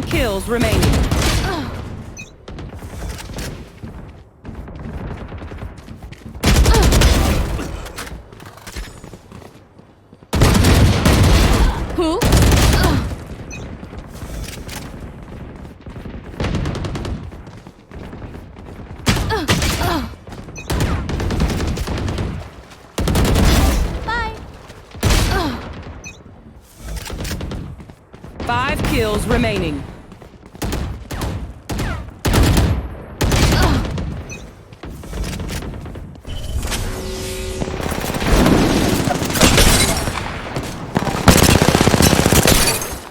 kills remaining. Who? 5 kills remaining.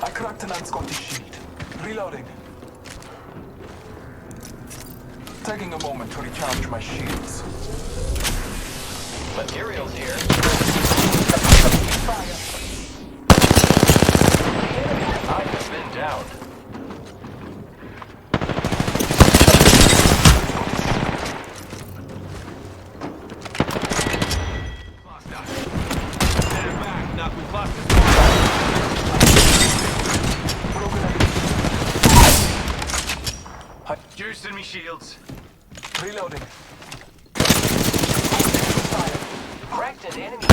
I cracked an unscottish sheet. Reloading. Taking a moment to recharge my shields. Materials here. Fire. I have been down. Stand back, knock with cluster. Juicing me shields. Reloading. Cracked an enemy.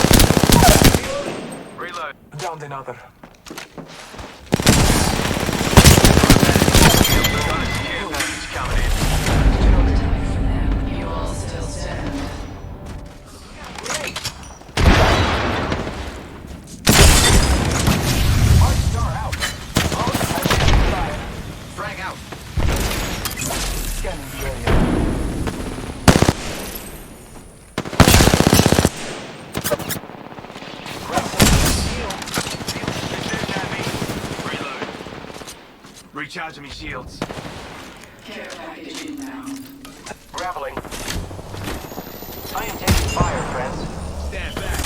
Reload. Downed another. Got a care package coming in. You all still stand. Great. Hard star out. Frag out. Scanning the area. Reload. Recharging me shields. Care package inbound. Grappling. I am taking fire, friends. Stand back.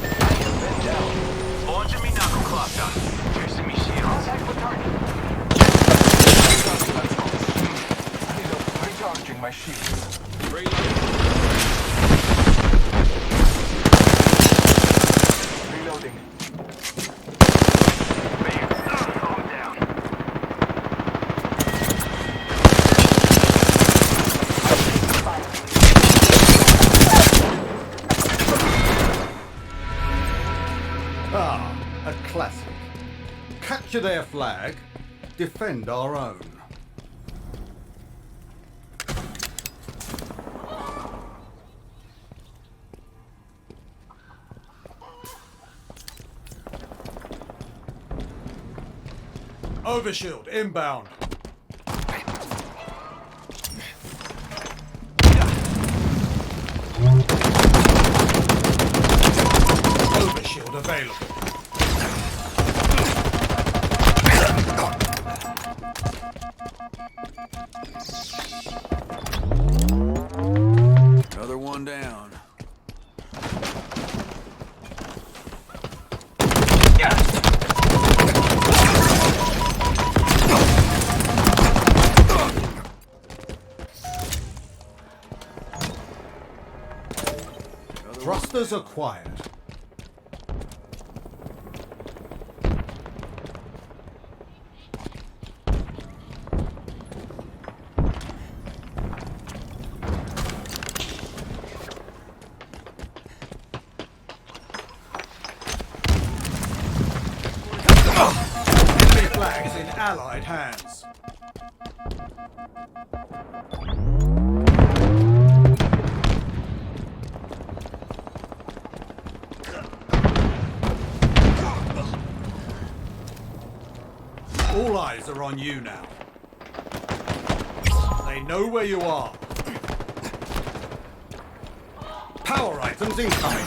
I have been down. Launching me knuckle cluster. Juicing me shields. Contact with target. Recharging my shields. Reload. Reloading. Bam. I'm down. Ah, a classic. Capture their flag, defend our own. Overshield inbound. Overshield available. Another one down. Thrusters acquired. Enemy flags in Allied hands. All eyes are on you now. They know where you are. Power items incoming.